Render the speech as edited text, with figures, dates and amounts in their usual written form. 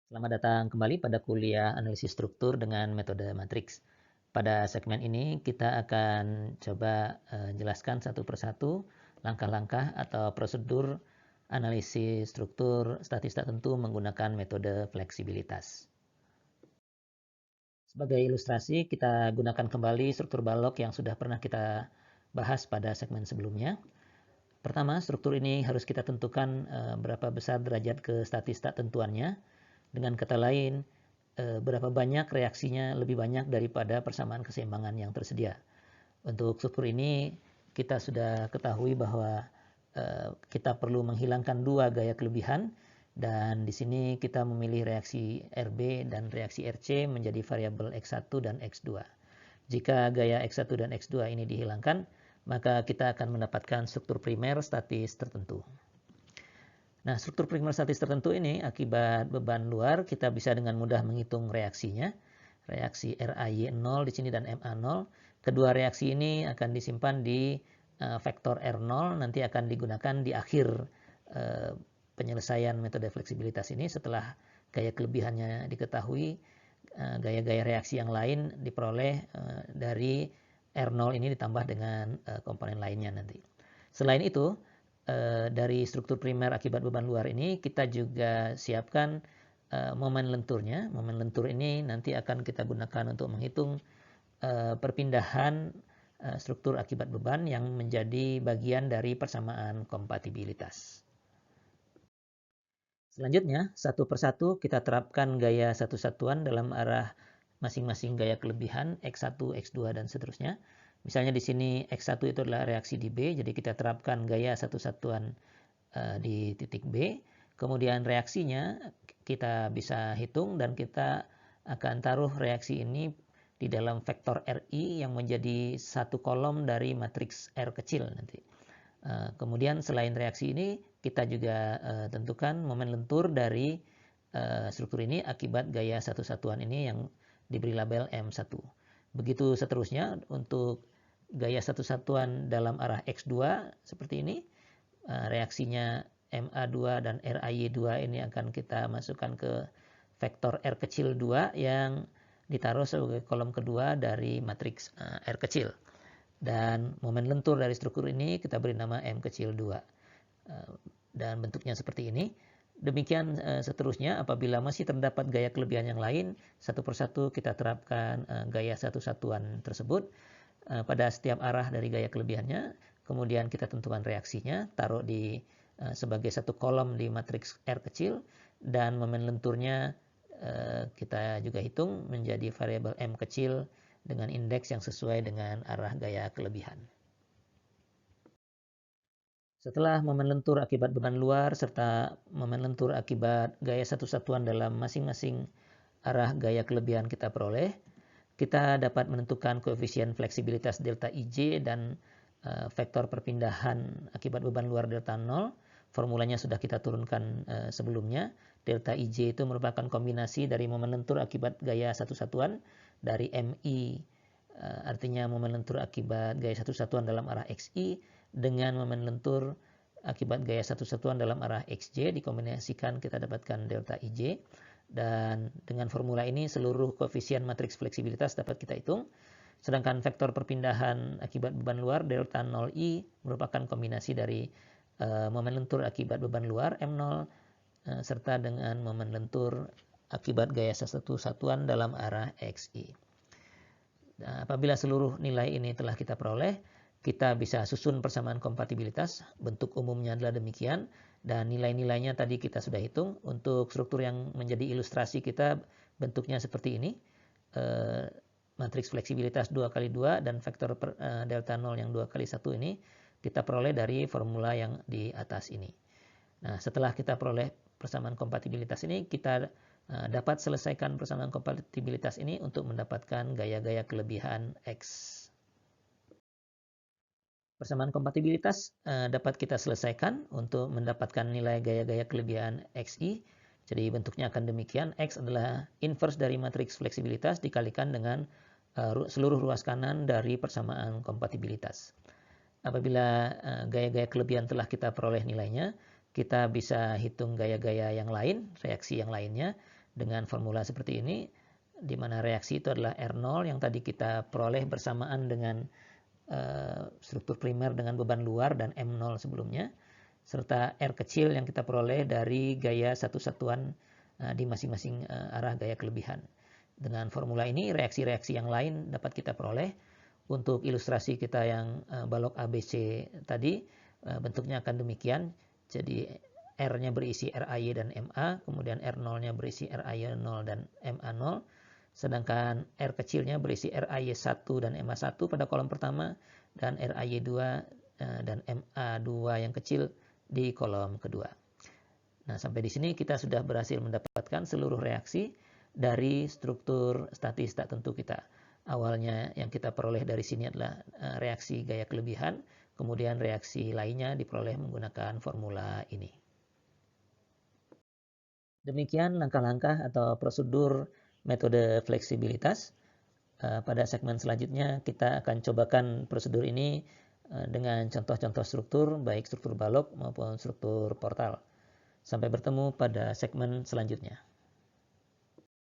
Selamat datang kembali pada kuliah analisis struktur dengan metode matriks. Pada segmen ini kita akan coba jelaskan satu persatu langkah-langkah atau prosedur analisis struktur statistik tertentu menggunakan metode fleksibilitas. Sebagai ilustrasi, kita gunakan kembali struktur balok yang sudah pernah kita bahas pada segmen sebelumnya. Pertama, struktur ini harus kita tentukan berapa besar derajat ke statistik tentuannya. Dengan kata lain, berapa banyak reaksinya lebih banyak daripada persamaan keseimbangan yang tersedia. Untuk struktur ini kita sudah ketahui bahwa kita perlu menghilangkan dua gaya kelebihan dan di sini kita memilih reaksi RB dan reaksi RC menjadi variabel X1 dan X2. Jika gaya X1 dan X2 ini dihilangkan, maka kita akan mendapatkan struktur primer statis tertentu. Nah, struktur primer statis tertentu ini akibat beban luar kita bisa dengan mudah menghitung reaksinya. Reaksi RAY0 di sini dan MA0. Kedua reaksi ini akan disimpan di vektor R0, nanti akan digunakan di akhir penyelesaian metode fleksibilitas ini setelah gaya kelebihannya diketahui, gaya-gaya reaksi yang lain diperoleh dari R0 ini ditambah dengan komponen lainnya nanti. Selain itu, dari struktur primer akibat beban luar ini kita juga siapkan momen lenturnya. Momen lentur ini nanti akan kita gunakan untuk menghitung perpindahan struktur akibat beban yang menjadi bagian dari persamaan kompatibilitas. Selanjutnya, satu persatu kita terapkan gaya satu satuan dalam arah masing-masing gaya kelebihan X1, X2, dan seterusnya. Misalnya di sini X1 itu adalah reaksi di B, jadi kita terapkan gaya satu satuan di titik B. Kemudian reaksinya kita bisa hitung dan kita akan taruh reaksi ini di dalam vektor RI yang menjadi satu kolom dari matriks R kecil nanti. Kemudian selain reaksi ini kita juga tentukan momen lentur dari struktur ini akibat gaya satu satuan ini yang diberi label M1. Begitu seterusnya untuk gaya satu satuan dalam arah X2 seperti ini. Reaksinya MA2 dan RAY2 ini akan kita masukkan ke vektor R kecil 2 yang ditaruh sebagai kolom kedua dari matriks R kecil. Dan momen lentur dari struktur ini kita beri nama M kecil 2. Dan bentuknya seperti ini. Demikian seterusnya, apabila masih terdapat gaya kelebihan yang lain, satu persatu kita terapkan gaya satu satuan tersebut pada setiap arah dari gaya kelebihannya. Kemudian kita tentukan reaksinya, taruh di sebagai satu kolom di matriks R kecil, dan momen lenturnya kita juga hitung menjadi variabel M kecil dengan indeks yang sesuai dengan arah gaya kelebihan. Setelah momen lentur akibat beban luar serta momen lentur akibat gaya satu satuan dalam masing-masing arah gaya kelebihan kita peroleh, kita dapat menentukan koefisien fleksibilitas delta IJ dan vektor perpindahan akibat beban luar delta 0. Formulanya sudah kita turunkan sebelumnya. Delta IJ itu merupakan kombinasi dari momen lentur akibat gaya satu satuan dari MI, artinya momen lentur akibat gaya satu satuan dalam arah XI dengan momen lentur akibat gaya satu satuan dalam arah XJ dikombinasikan kita dapatkan delta IJ. Dan dengan formula ini seluruh koefisien matriks fleksibilitas dapat kita hitung. Sedangkan vektor perpindahan akibat beban luar delta 0I merupakan kombinasi dari momen lentur akibat beban luar M0 serta dengan momen lentur akibat gaya satu satuan dalam arah XI. Nah, apabila seluruh nilai ini telah kita peroleh, kita bisa susun persamaan kompatibilitas. Bentuk umumnya adalah demikian dan nilai-nilainya tadi kita sudah hitung. Untuk struktur yang menjadi ilustrasi kita bentuknya seperti ini. Matriks fleksibilitas 2 kali 2 dan vektor delta 0 yang 2 kali 1 ini kita peroleh dari formula yang di atas ini. Nah, setelah kita peroleh persamaan kompatibilitas ini, kita dapat selesaikan persamaan kompatibilitas ini untuk mendapatkan gaya-gaya kelebihan X. Persamaan kompatibilitas dapat kita selesaikan untuk mendapatkan nilai gaya-gaya kelebihan XI. Jadi bentuknya akan demikian. X adalah inverse dari matriks fleksibilitas dikalikan dengan seluruh ruas kanan dari persamaan kompatibilitas. Apabila gaya-gaya kelebihan telah kita peroleh nilainya, kita bisa hitung gaya-gaya yang lain, reaksi yang lainnya, dengan formula seperti ini, di mana reaksi itu adalah R0 yang tadi kita peroleh bersamaan dengan struktur primer dengan beban luar dan M0 sebelumnya, serta R kecil yang kita peroleh dari gaya satu satuan di masing-masing arah gaya kelebihan. Dengan formula ini, reaksi-reaksi yang lain dapat kita peroleh. Untuk ilustrasi kita yang balok ABC tadi, bentuknya akan demikian. Jadi R-nya berisi RAY dan MA, kemudian R0-nya berisi RAY 0 dan MA 0, sedangkan R kecilnya berisi RAY 1 dan MA 1 pada kolom pertama, dan RAY 2 dan MA 2 yang kecil di kolom kedua. Nah, sampai di sini kita sudah berhasil mendapatkan seluruh reaksi dari struktur statis tak tentu kita. Awalnya yang kita peroleh dari sini adalah reaksi gaya kelebihan, kemudian reaksi lainnya diperoleh menggunakan formula ini. Demikian langkah-langkah atau prosedur metode fleksibilitas. Pada segmen selanjutnya kita akan cobakan prosedur ini dengan contoh-contoh struktur, baik struktur balok maupun struktur portal. Sampai bertemu pada segmen selanjutnya.